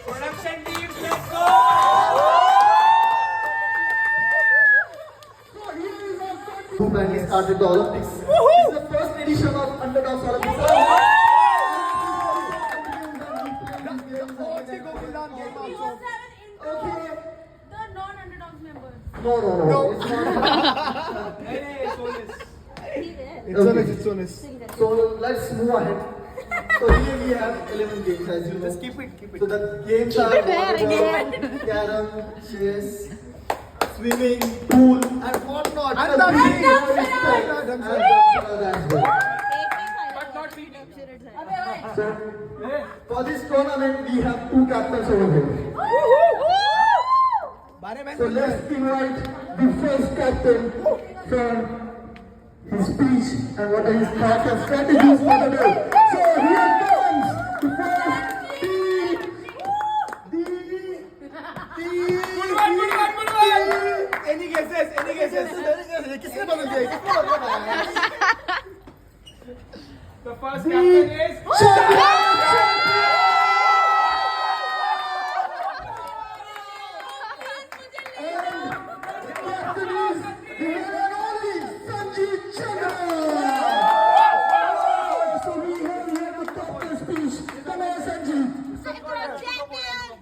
Production team, let's go! When he started the Olympics. This is the first edition of Underdogs Olympics. The non-underdogs members. No. It's not. It's honest. So let's move ahead. So here we have 11 games as you know. Just keep it. So the games are volleyball, carom, chess, swimming, pool, and whatnot. And So the we beach. have And and the as well. But not beating. So for this tournament we have two captains over here. So let's invite the first captain for his speech and what are his thoughts and strategies for the day. So here comes the first Good one. Any guesses? किसने बदल दिया? The first captain is...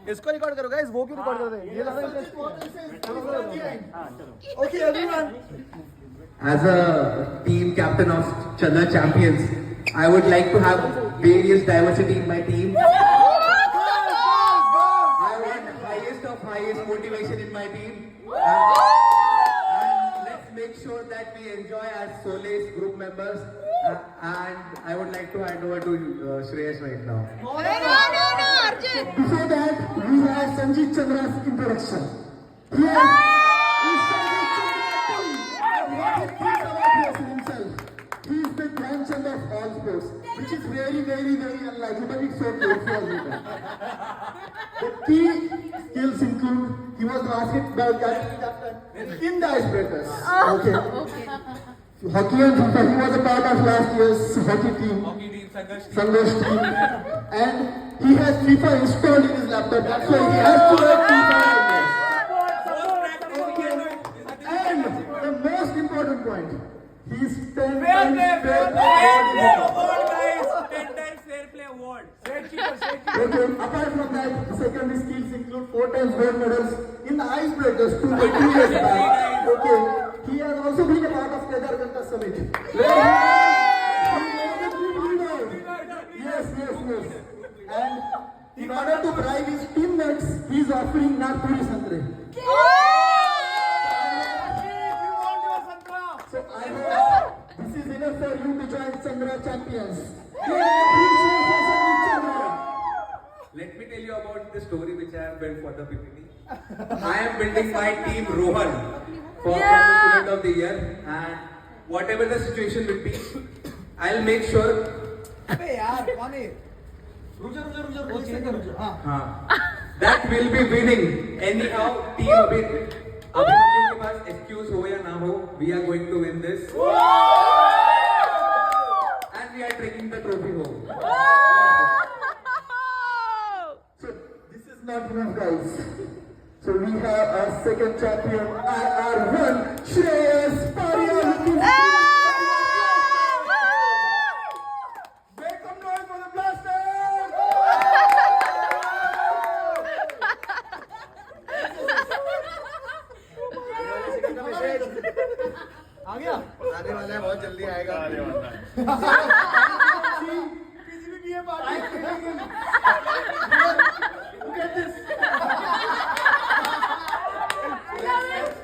इसको record करो guys, वो क्यों record कर रहे हैं? ये लग रहा है। Okay everyone. As a team captain of Chandra Champions, I would like to have various diversity in my team. I want highest of highest motivation in my team. And let's make sure that we enjoy as Solis group members. And I would like to hand over to Shreyash right now. Before that, we have Sanjeev Chandra's introduction. Here is Sanjeev Chandra. What he thinks about himself. He is the grandson of all sports, which is very unlikely, but it's okay if you all do that. The key skills include he was the basketball captain in the icebreakers. Okay. Hockey and FIFA, he was a part of last year's hockey team. Hockey team, Sandesh team. And he has FIFA installed in his laptop. That's why he has to learn FIFA language. And the most important point, he's 10 times fair play award. 10 times fair play award. Okay, apart from that, secondary skills include 4 times gold medals in the icebreakers 2 years back. Okay, he has also been a part of Kedarkanta Summit. Yes. And in order to bribe his teammates, he is offering Nagpuri Santre. So I hope this is enough for you to join Chandra Champions. Let me tell you about the story which I have built for the PPT. I am building my team Rohan for the Student of the Year, and whatever the situation will be, I'll make sure. अबे यार कौन है? रुको हाँ That will be winning. Anyhow, team अभी अभिमन्यु के पास excuse हो या ना हो, we are going to win this. And we are taking the trophy home. So this is not enough, guys. So we have our second champion, RR1, Shreyas Paria. Make some noise for the Blasters! आ गया? आने वाला है, बहुत जल्दी आएगा। PGP है party. Look at this.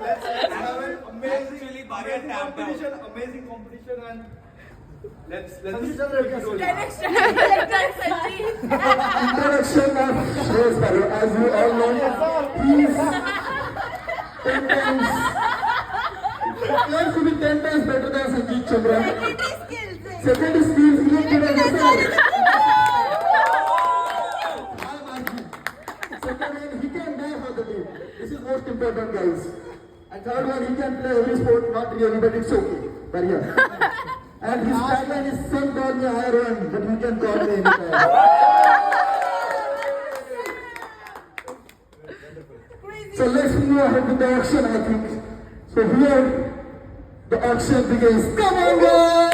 Let's have an Actually, Bharia tapped out. amazing competition, and let's Introduction of Shreyas Paria. As you all know, he is 10 times. Claims to be 10 times better than Sanjeev Chandra. Second skills, he is good as a sir. Second one, he can die for the team. This is most important, guys. And third one, he can play every sport, not really, but it's okay. But yeah. And his tagline is "Son call me iron, but you can call me anytime." So let's move ahead with the auction, I think. So here, the auction begins. Come on, guys!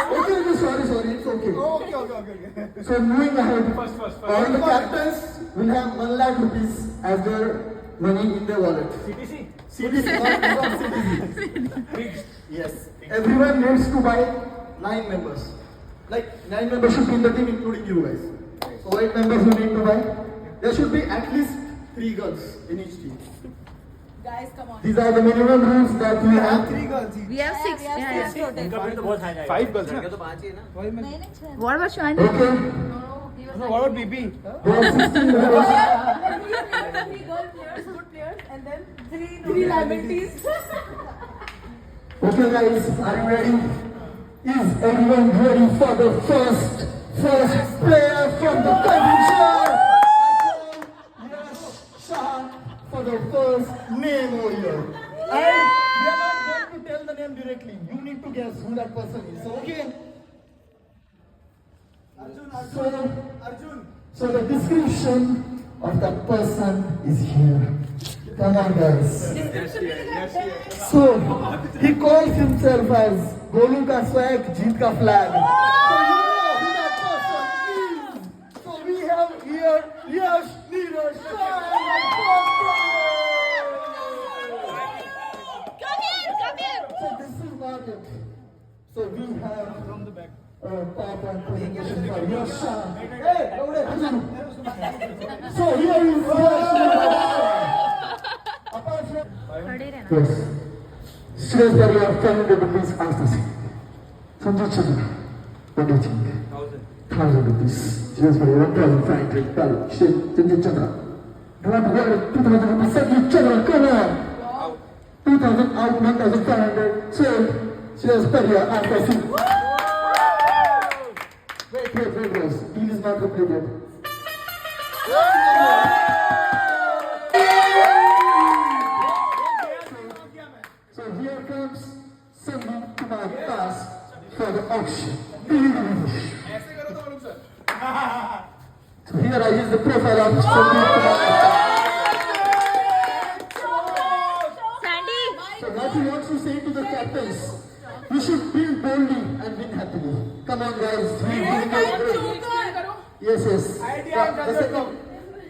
Okay, sorry, it's okay. Okay. So moving ahead, First. all the captains will have 1 lakh rupees as their money in their wallet. CTC, not CTC. Yes. Everyone needs to buy 9 members. Like 9 members should be in the team, including you guys. So 8 members you need to buy. There should be at least 3 girls in each team. Guys, come on. These are the minimum rules that we have. We have six. Yeah, yeah. 5 girls. What about Shani? Okay. No, what about BB? There are 16 members. 3 girl players, good players, and then 3 liabilities. Okay guys, are you ready? Is everyone ready for the first player from the competition? Yes, Shah for the first name over here. And we are not going to tell the name directly. You need to guess who that person is. Okay? So the description of that person is here. Come on guys. So, he calls himself as Golu ka swag, Jeet ka flag. So you know who that person is. So we have here Yash Neeraj Shah. Come here. So this is not it. So we have from the back. PowerPoint presentation for Yash Shah. Hey, so here is Yash Neeraj. Apart from yes. Suresh Barya, 500 rupees ecstasy. Sanjay Chandra, what do you think? 1,000 rupees. Suresh Barya, 1,500. Pal, Sanjay Chandra. You want to get 2,000 rupees? Sanjay Chandra, come on. 2,000 out, 1,500. So, Suresh Barya, ecstasy. Wait, guys. Deal is not completed. So here comes Sandeep Kumar Das for the auction. So here I use the profile of Sandeep Kumar Das. Sandy. So what he wants to say to the captains, you should build boldly and win happily. Come on guys. Yes.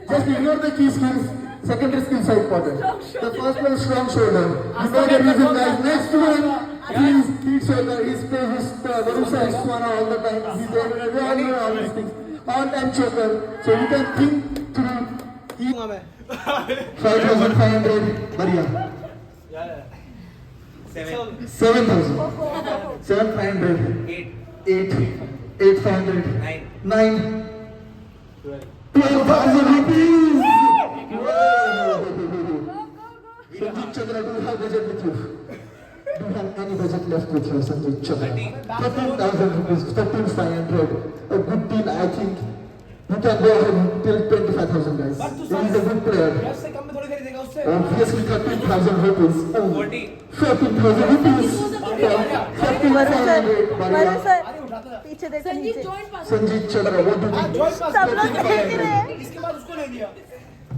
Just ignore the key skills. Secondary skills are important. The first one is strong shoulder. You know the reason guys. Next one, he's heat shoulder. He's plays Varusa and Swana all the time. He's able to do all these things. On and choker. So you can think through. 5,500. Bariya. 7,000. 7,500. 8,500. 9. 12,000 rupees. Sanjay Chandra, do you have budget with you? Do you have any budget left with you, Sanjay Chandra? 13,000 rupees, 13,500. A good deal, I think. You can go ahead till 25,000 guys. He is a good player. Obviously 13,000 rupees. 14,000 rupees. 14,500. Bariya. पीछे देखो नीचे Sanjay Chandra, what do you think? सब लोग देख रहे हैं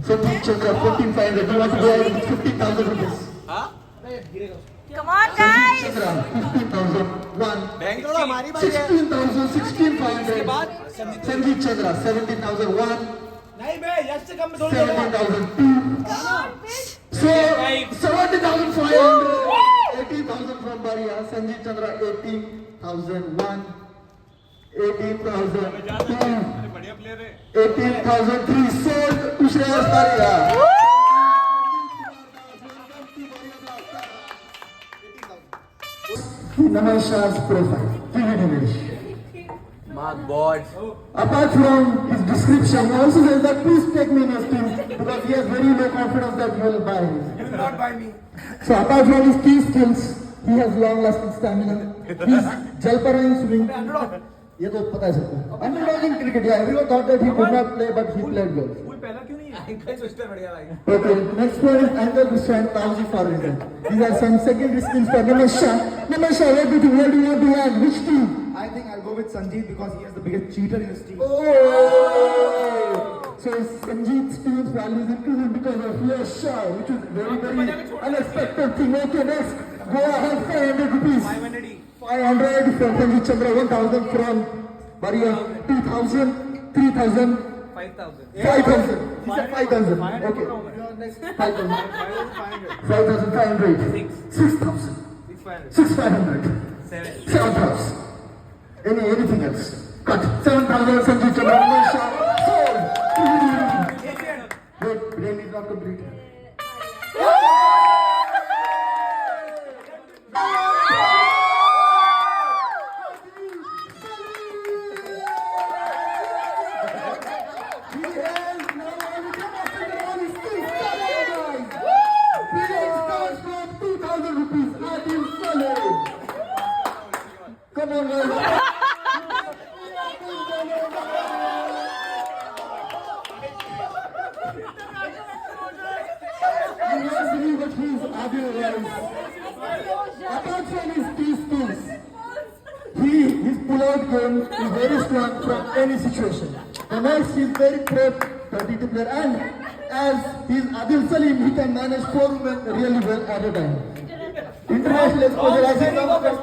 Sanjay Chandra, 14,500. Do you want to go ahead with 15,000 rupees? Come on guys Chandra, 15,000. 1. 16,000, 16,500. Sanjay Chandra, 17,001. 17,002. So, 70,500. 18,000 from Bariya. Sanjay Chandra, 18,001. 18,002. 18,003. Sold to Shreyas Bariya. Namash's profile. My God. Apart from his description, he also says that please take me in his team because he has very low confidence that you will buy him. You will not buy me. So apart from his key skills, he has long-lasting stamina. He's Jalpara in swimming. ये तो पता है सबको. Underdog in cricket, yeah. Everyone thought that he could not play, but he played well. पहला क्यों नहीं है? Okay, next one is Angle Vishwan Tauji for reason. These are some secondary skills for Namesha. Namesha, what do you think? Where do you want to land? Which team? I think I'll go with Sanjeev because he is the biggest cheater in his team. Oh! So Sanjeev's team's value is increasing because of your shot, which is very, very unexpected thing. Okay, next, go ahead, 500 rupees. 500 from Sanjeev Chandra, 1000 from Maria, 2000, 3000, 5000. He said 5000. Okay. Next, 5000. 5500. 6000. 6500. 7000. Anything else? Cut. 7000 Sanjeev Chandra, one shot. Sold. Wait, brain is not complete. Come on, guys. You guys believe that he's Adil, guys. Apart from his key skills, his pull-out game is very strong from any situation. The next is very prep, 32 player, and as he's Adil Salim, he can manage 4 women really well at a time. International exposure as he comes from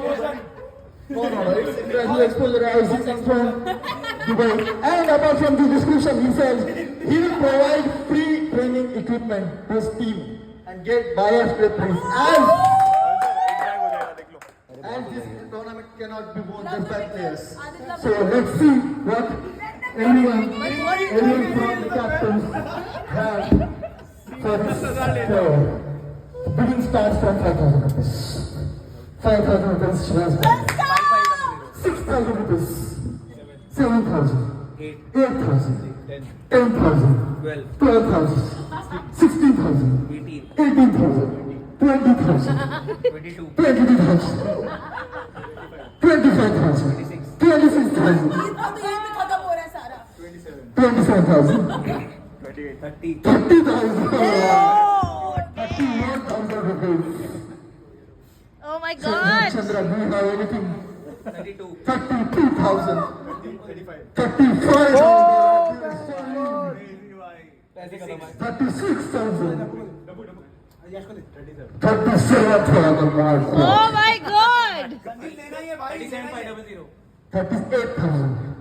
it's international exposure as he comes from Dubai. And apart from the description, he says he will provide free training equipment to his team and get bias referees. As this tournament cannot be won just by players. So let's see what everyone from the captains have for this show. Bidding starts from 5,000 rupees. 5,000 rupees, Shiraz Bhai. 6,000 rupees. 7,000. 8,000. 10,000. 12,000. 16,000. 18,000. 20,000. 22,000. 25,000. 26,000. 27,000. 30,000. 31,000 rupees. Oh my So, god! Chandra, do you have anything? 32. 32,000. 35,000. 36,000. 37,000. Oh my god! 38,000. 39,000.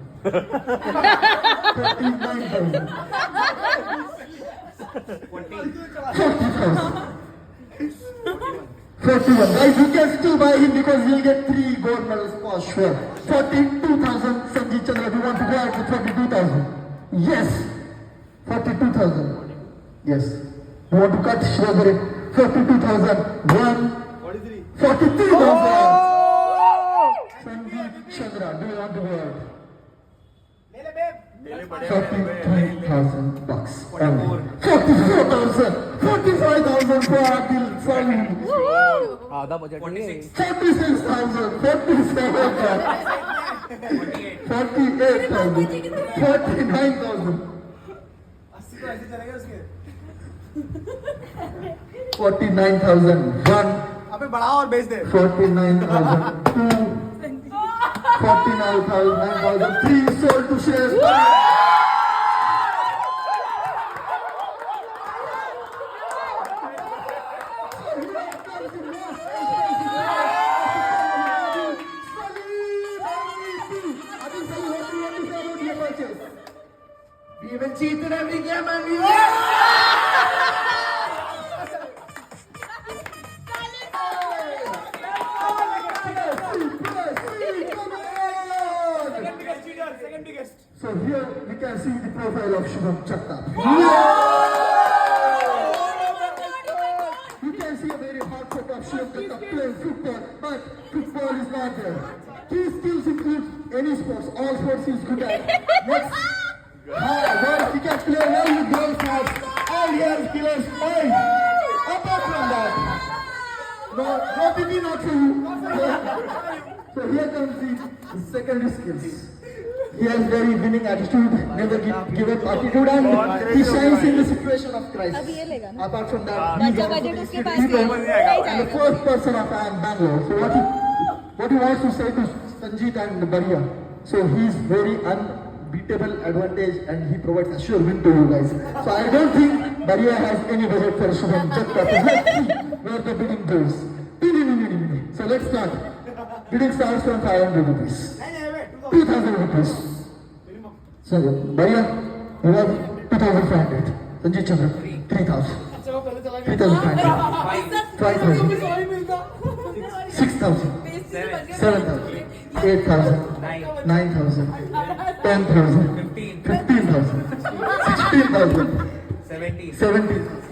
41. Guys, you can still buy him because he'll get 3 gold medals for sure. 42,000. Sanjeev Chandra, do you want to go out with 42,000? Yes. 42,000. Yes. You want to cut Shrazari? 42,000. 43,000. Sanjeev Chandra, do you want to go out? 43,000 bucks. 44,000. 45,000 for Adil Salim. 46,000. 47,000. 48,000. 49,000. 49,000. 1. अबे बढ़ाओ और बेच दे। 49,000. 2. 49,000. 9,000. 3 sold to Shiraz Bhai. We even cheated every game and we won! Second biggest. So here we can see the profile of Shubham Chattar. You can see a very hard shot of Shubham Chattar playing football, but football is not there. His skills include any sports, all sports he's good at. Next, he can play well with goal fast. All he has killers five. Apart from that, no TV not for you. So here comes the secondary skills. He has very winning attitude, never give up attitude, and he shines in the situation of crisis. अब ये लेगा ना? Apart from that, बच्चा he's budget also उसके the pass hero नहीं है। and the first person of Bangalore. So what he wants to say to Sanjeet and Baria. So he's very unbeatable advantage and he provides a sure win to you guys. So I don't think Baria has any budget for Shubham Jagtap. Let's see where the bidding goes. So let's start. Bidding starts from 500 rupees. 2,000 rupees. So Baria, you have 2,500. Sanjeet Chandra, 3,000. 3,500. 5,000. 6,000. 7,000. 8,000. 9,000. 10,000. 15,000. 16,000. 17,000.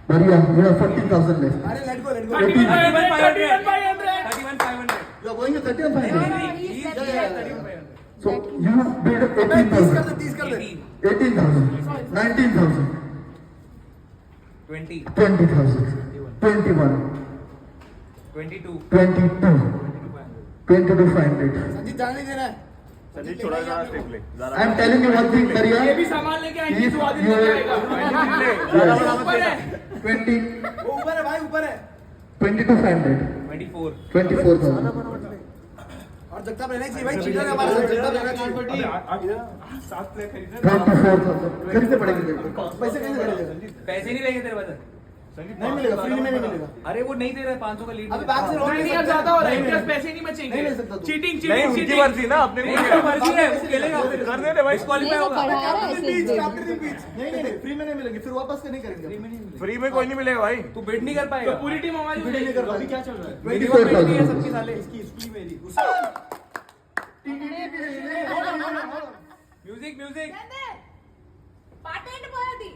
Maria, you have 14,000 left. Let go. 31,500. You are going to 31,500. So you bid 18,000. 18,000. 19,000. 20. 20,000. 21. 22. 22. 22,500. Sanjeet जाने नहीं देना है संजीत छोड़ा जा step ले I am telling you one thing, Maria. ये भी सामान लेके आएंगे If तो आदमी you लेके आएगा ऊपर है 20, वो ऊपर है भाई ऊपर है 22,500. 24. 24,000. और जगताप रहना चाहिए भाई चीटर है हमारे साथ जगताप रहना चाहिए 24,000. खरीदने पड़ेंगे पैसे कैसे करेंगे पैसे नहीं रहेंगे तेरे पास। नहीं मिलेगा फ्री में नहीं मिलेगा अरे वो नहीं दे रहा है 500 का लीड। अभी बैग से रोड नहीं ज्यादा हो रहा है नहीं इनके पैसे नहीं बचेंगे नहीं ले सकता तू चीटिंग नहीं चीटिंग उनकी मर्जी ना अपने को नहीं मर्जी है वो खेलेगा फिर कर दे भाई ये तो पढ़ा रहा है ऐसे बीच ही। कैप्टन बीच नहीं फ्री में नहीं मिलेगी फिर वापस के नहीं करेंगे फ्री में कोई नहीं मिलेगा भाई तू बिड नहीं कर पाएगा। पूरी टीम हमारी वीडियो नहीं कर रहा अभी क्या चल रहा है 24,000. सबकी साले इसकी मेरी म्यूजिक म्यूजिक पाटेंट पोयती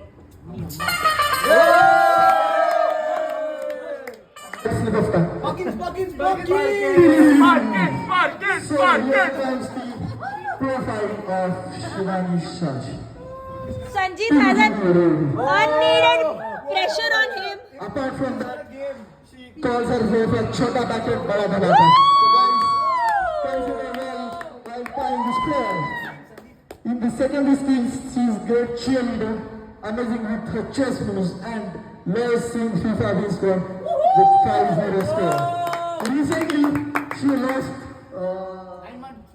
Slip of tongue. Buckins So here comes the profile of Shivani Shaji. Sanjeet has an unneeded pressure on him. Apart from that, calls are here for Chota Packet Bada Dhamaka. So guys, consider well while buying this player. In the secondary skills, she is great cheerleader, amazing with her chess moves and loves seeing FIFA being scored with 5-0 score. Recently, she lost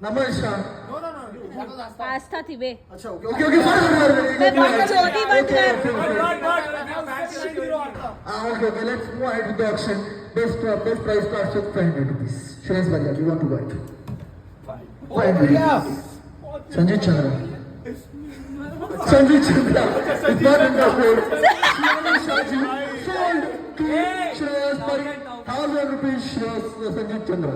Namal Shah. आस्था थी बे। Okay, मैं बहुत छोटी बन कर। Okay, let's move ahead with the auction. Best price starts with 500 rupees. Shreya Baria, you want to buy it? 500 rupees. Sanjeet Chandra. Sanjeet Chandra is not in the board. Shivani Shaji sold to Shreya Baria. 1,000 rupees Sanjeet Chandra.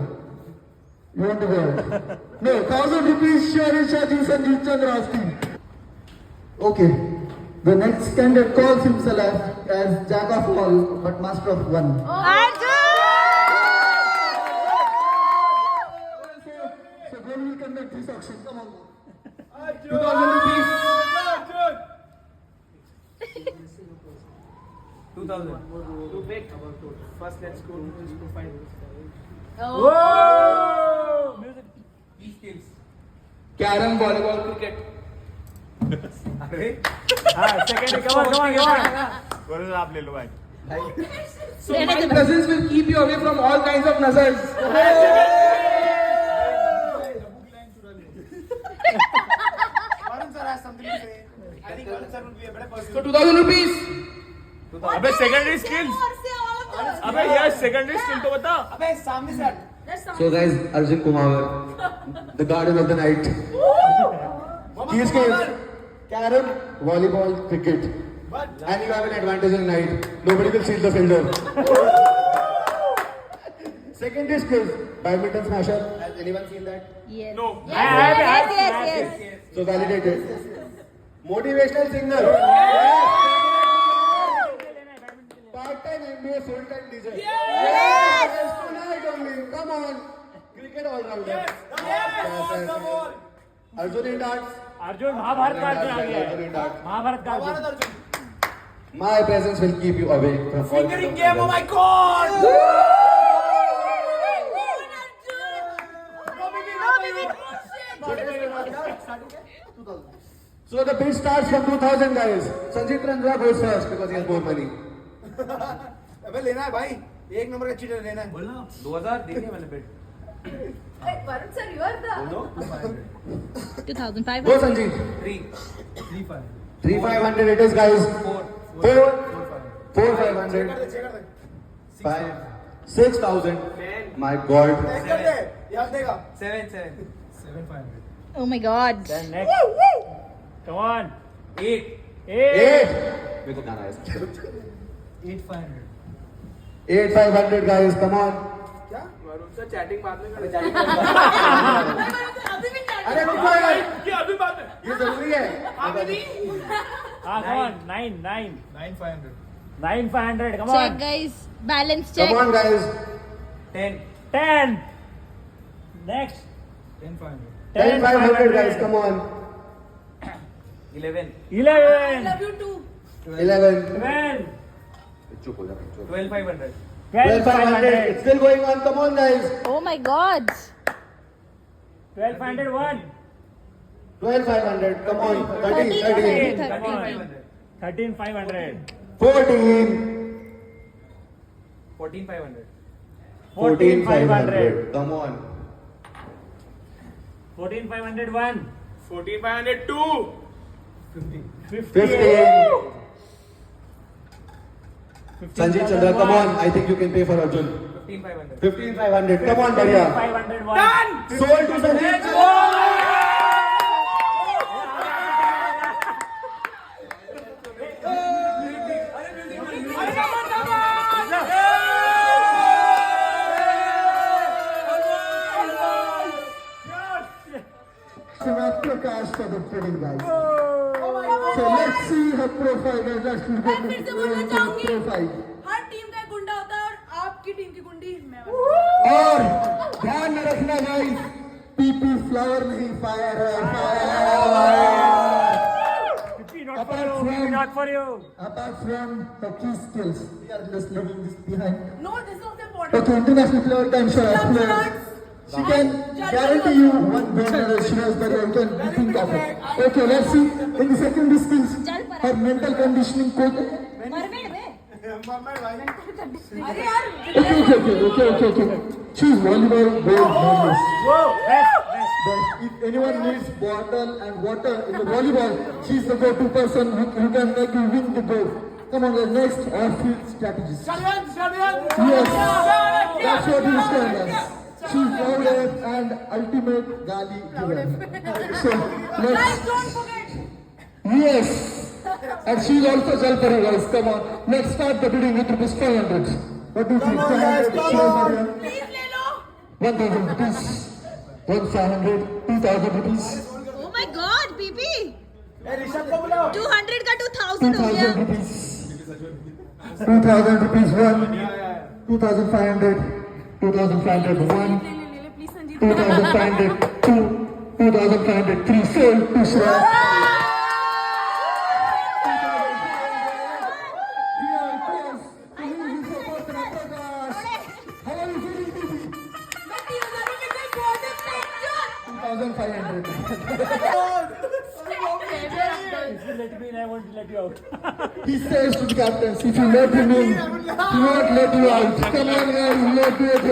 You want to go ahead? No, 1,000 rupees Shivani Shaji Sanjeet Chandra asking. Okay. The next candidate calls himself as Jack of all but master of one. Arjun! So when we conduct this auction, come on. 2,000 rupees 2000. First let's go to this profile skills. Carrom volleyball cricket अरे second come on आप ले लो भाई So my presence will keep you away from all kinds of nazars. Varun sir has something to say. I think Varun sir will be a better person. So 2,000 rupees. अबे secondary skills अबे यार secondary skill तो बता अबे सामने से हट. So guys, Arjun Kumar, the guardian of the night. He skills carom, volleyball, cricket. And you have an advantage in night. Nobody will seal the fielder. Secondary skills, badminton smasher. Has anyone seen that? Yes. No. Yes. So validated. Motivational singer. Part-time MBA, full-time DJ. Yes! Tonight only. Come on. Cricket all-rounder. Arjun in darts. Arjun Mahabharat का अर्जुन आ गया Arjun in darts. Mahabharat का Arjun My presence will keep you away from all Fingering game, oh my god! So the bid starts from 2000 guys. Sanjit Chandra goes first because he has more money. अबे लेना है भाई, एक number का cheater लेना है। 2000 देंगे मैंने bid. Varun sir, you are the. 2,500. Go Sanjit. 3,500 it is guys. 4,500. Check कर दे। 5, 6,000. My God. चेक कर दे, याद देगा। 7,500. Oh my God. Then next. Come on. 8. 8. मेरे को गाना है। 8,500 guys. Come on. क्या? अरे रुको यार। ये जरूरी है। Come on. 9,500. Come Check on. guys. Balance check. Come on guys. 10. 10. Next. 10,500 guys. Come on. 11. 11. Love you too. 11. 12. चुप हो जा। 12,500. 12,500. It's still going on. Come on guys. Oh my God. 12,501. 12,500. Come on. 13. 13. 13. Come on. 13,500. 14. 14,500. 14,500. Come on. 14,501. 15. Sanjit Chandra, come on. I think you can pay for Arjun. 15,500. 15,500. Come on, Bharia. 501. Sold to Sanjit. Prakash for the bidding guys. So let's see her profile. Let's look मैं at फिर से the बोलना चाहूंगी, profile. हर team का एक गुंडा होता है और आपकी टीम की गुंडी मैं हूँ। और ध्यान में रखना गाइस, पीपी फ्लावर नहीं फायर है, fire. Not for you. Apart from her key skills, we are just leaving this behind. No, this is also important. Okay, international player time shot Club player. shots. She can guarantee you one gold medal. She knows that you can think of it. Okay, let's see. In the secondary skills, her mental conditioning coach. Mermaid में. अरे यार, Okay. She's volleyball gold medalist. Whoa. Best. But if anyone needs bottle and water in the volleyball, she's the go-to person who can make you win the goal. Come on, the next off-field strategist. Yes, that's what he's telling us. She's loudest and ultimate gali giver. So guys, let's. don't forget. Yes, and she's also Jalpari guys. Come on, let's start the bidding with rupees 500. What do you think? 500. Please ले लो. 1,000 rupees. 1,500. 2,000 rupees. Oh my God, PP. Rishabh को बुलाओ। 200 का 2,000 हो 2,000 गया. rupees. 2,000 rupees 1. 2,500. 2,500 1. ले please Sanjeet. 2,500 2. 2,500 3. Sold to Shreya. मैं 3,000 रुपए का border fracture. 2,500. If you let me in, I won't let you out. He says to the captains, if you let him in, he won't let you out. Come on guys, let's do it.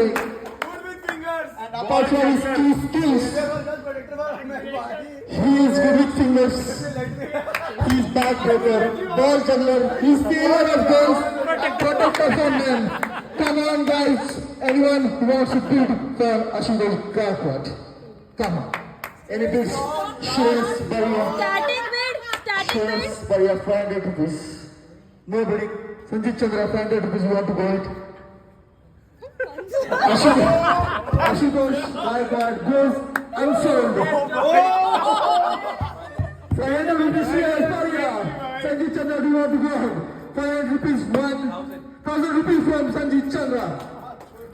And apart from his key skills, he is good with fingers. He's backbreaker, ball juggler, he's stealer of goals, protector for men. Come on guys, anyone who wants to bid for Ashutosh Gaikwad. Come on. Any bids? Shares, Bharia. Starting bid. Shares, Bharia, 500 rupees. Nobody. Sanjit Chandra, 500 rupees, you want to go it? Ashutosh Gaikwad goes unsold. 500 rupees here, Bharia. Sanjit Chandra, do you want to go ahead? 500 rupees, 1,000 rupees from Sanjit Chandra.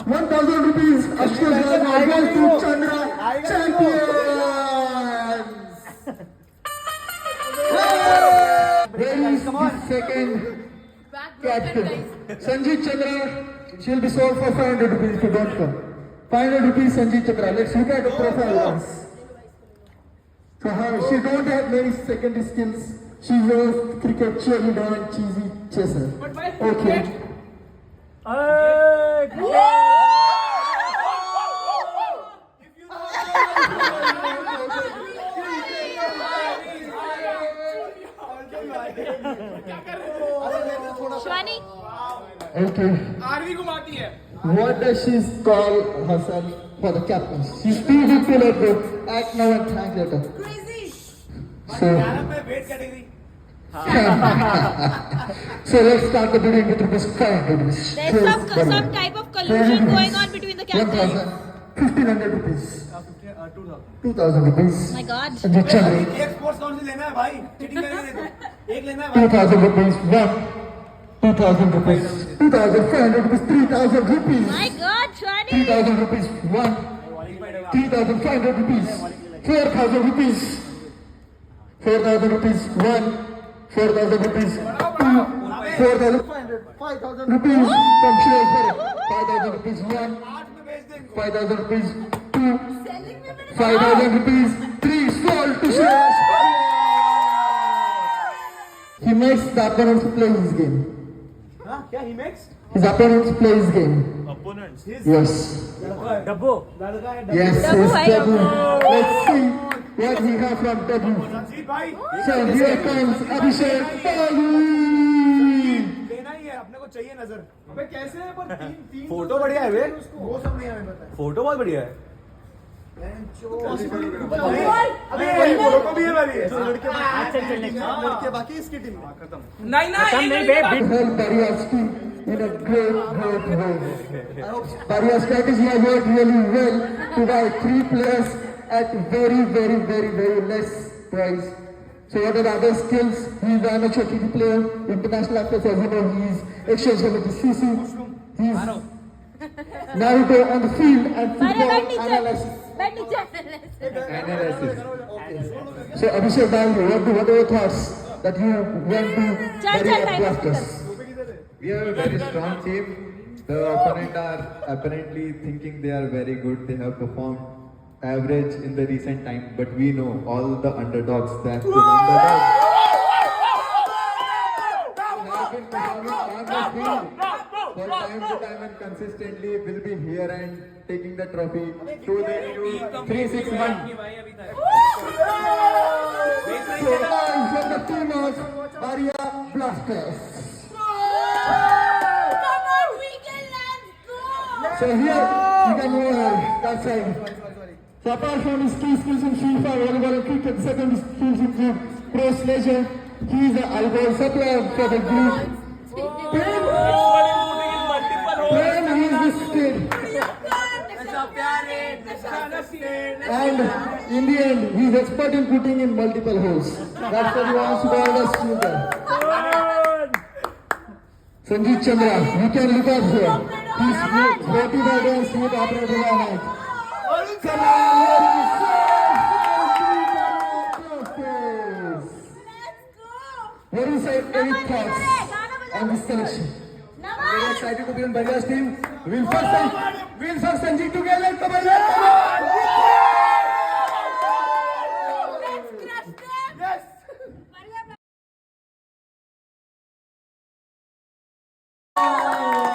1,000 rupees, Ashutosh Gaikwad goes to Chandra, champions! Where is the second captain? Sanjit Chandra, she'll be sold for 500 rupees if you don't come. 500 rupees, Sanjit Chandra. Let's look at the profile once. So she don't have many secondary skills. She's a cricket cheerleader and cheesy chaser. Okay. Shwani, Okay. Aarvi घुमाती है What does she call herself for the captains? She's too good to let go. Act now and thank later. Crazy. So, पे weight category so let's start the bidding with rupees 500 rupees. there's some type of collusion going on between the captains. 1,500 rupees. 2,000 rupees. My God. Sanjeev Chandra. एक sports कौन सी लेना है भाई cheating करने दे एक लेना है भाई 2,000 rupees. 2,000 rupees. 2,500 rupees. 3,000 rupees. My God, Shwani. 3,000 rupees. 3,500 rupees. 4,000 rupees. 4,000 rupees. 4,000 rupees. 4,500. 5,000 rupees. From Shreya. 5,000 rupees. 5,000 rupees. 2. 5,000 rupees. 3. Sold to Shreya. He makes the opponents play his game. क्या ही max His opponents play his game. Opponents. Yes. Dabbo. Yes, Tabu it's hai, Tabu. Tabu. Let's see what we have from Tabu. Ranjit भाई So here comes Abhishek Tabu. लेना ही है अपने को चाहिए नजर अबे कैसे है पर तीन तीन फोटो बढ़िया है बे वो सब नहीं हमें पता फोटो बहुत बढ़िया है अबे वही फोटो भी है वाली है लड़के बाकी इसकी टीम में खत्म खत्म नहीं बे To help Baria's team in a great way. I hope Baria's strategy has worked really well to buy 3 players at very less price. So what are the other skills? He is an amateur TD player, international actor, as you know, he is exchange committee CC. He is Naruto on the field and football Bad teacher. analysis. Bad teacher. So Abhishek Balu, what are your thoughts that you went to Chal, Baria chal, Blasters? We have a very strong team. The opponent are apparently thinking they are very good. They have performed average in the recent time, but we know all the underdogs that the underdogs have been performing on the field for time to time and consistently will be here and taking the trophy to the 361. So guys, from the team of Baria Blasters. Come on, weekend, let's go. So here you can go that side. So apart from his key skills in FIFA, volleyball and cricket, second skills include pro sledger. He is the alcohol supplier for the group. Prem, he is the kid. And in the end, he is expert in putting in multiple holes. That's what he wants to call us to them. Sanjeev Chandra, you can look up here. He's 45 days with operator all night. Come on, what do you say? Any thoughts on this selection? Very excited to be on Baria's team. We'll first Sanjeev together. Come on,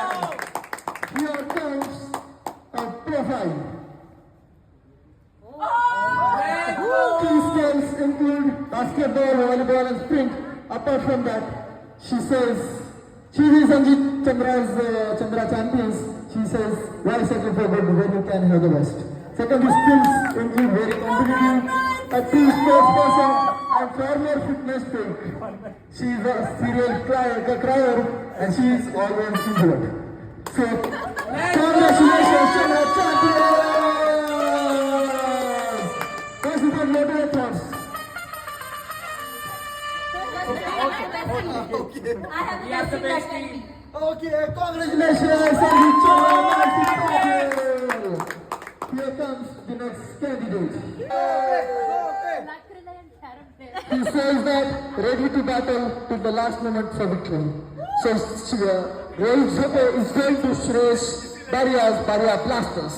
Here comes a profile. Key skills include basketball, volleyball, and sprint. Apart from that, she says she is Sanjeev Chandra champions. She says, why settle for good when you can have the best? Secondary skills include very competitive, a true sports person, and former fitness freak. She is a serial crier, and she is always injured. So, congratulations, Chandra champions! First of all, what are your thoughts? I have the best team. Okay, congratulations, Sanjeev Chandra! Here comes the next candidate. He says that ready to battle till the last moment for victory. So, Rohit Zope is going to Suresh Baria's Baria Blasters.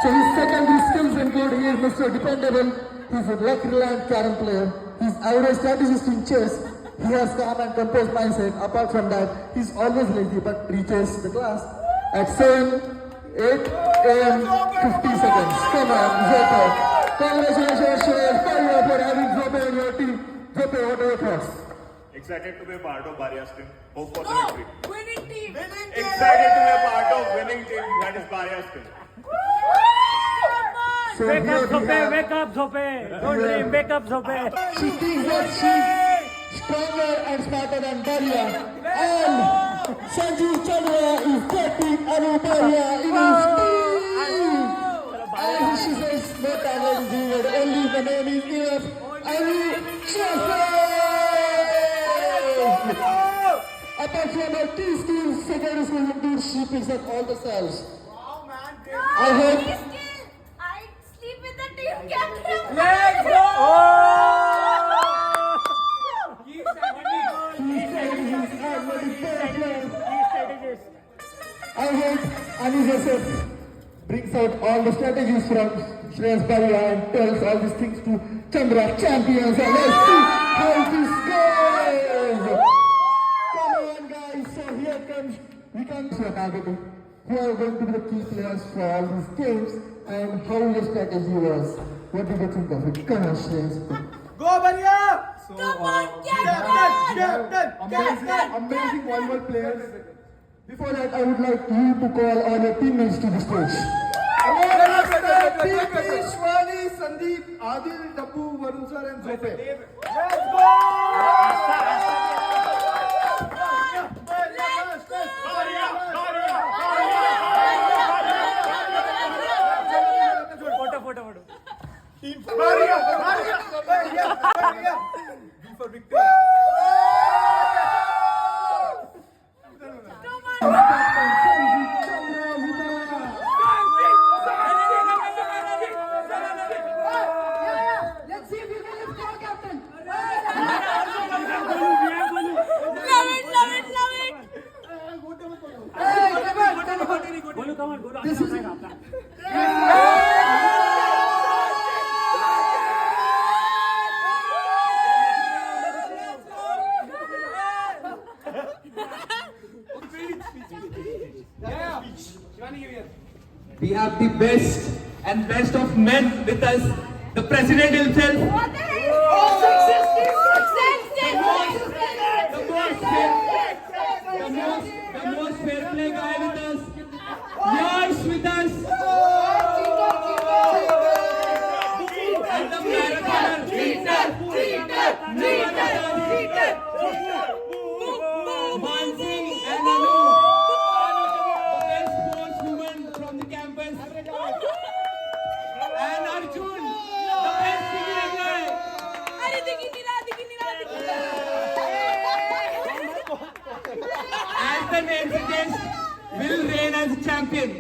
So his secondary skills include he is Mr. Dependable, He's a luck-reliant carom player. He's average strategist in chess. He has calm and composed mindset. Apart from that, he's always lazy but reaches the class at 8 a.m. 50 seconds. Come on, Zope. Congratulations, Shreyas Pariya, for having Zope on your team. Zope, what are your thoughts? Excited to be a part of Barria's team. Hope for the victory. Winning team. Excited to be a part of winning team. That is Barria's team. So Wake here up, we Zope. have- Wake up, Zope. Don't dream. Wake up, Zope. She thinks that she's stronger and smarter than Barriya. And Sanjeev Chandra is getting Anu Barriya in his team. And she says, no talent is needed, only the name is enough. Anu Chandra! Apart from her key skills, secondary school indeed, she picks up all the cells. Wow, man. Great. I hope I sleep with the team captain. Let's go. I hope Anu Joseph brings out all the strategies from Shreyas Pariya and tells all these things to Chandra champions. And let's see how this goes. Come on, guys. So here comes, we come to a targeting. Who are going to be the key players for all these games and how your strategy was. What do you think of it? Come on, Shreyas. Go, Bariya. Come on, Amazing volleyball players. Before that, I would like you to call all your teammates to the stage. Shwani, Sandeep, Adil, Dabbu, Varun sir and Zope. Photo. For victory. Let's see if you can lift your captain. Golu, come on, Golu. We have the best and best of men with us. The president himself. What the hell? The most fair play guy with us. Yash with us. And the Mansi and Anu. The best sportswoman from the campus. And Arjun, the best singing guy. As the name suggests, will reign as a champion.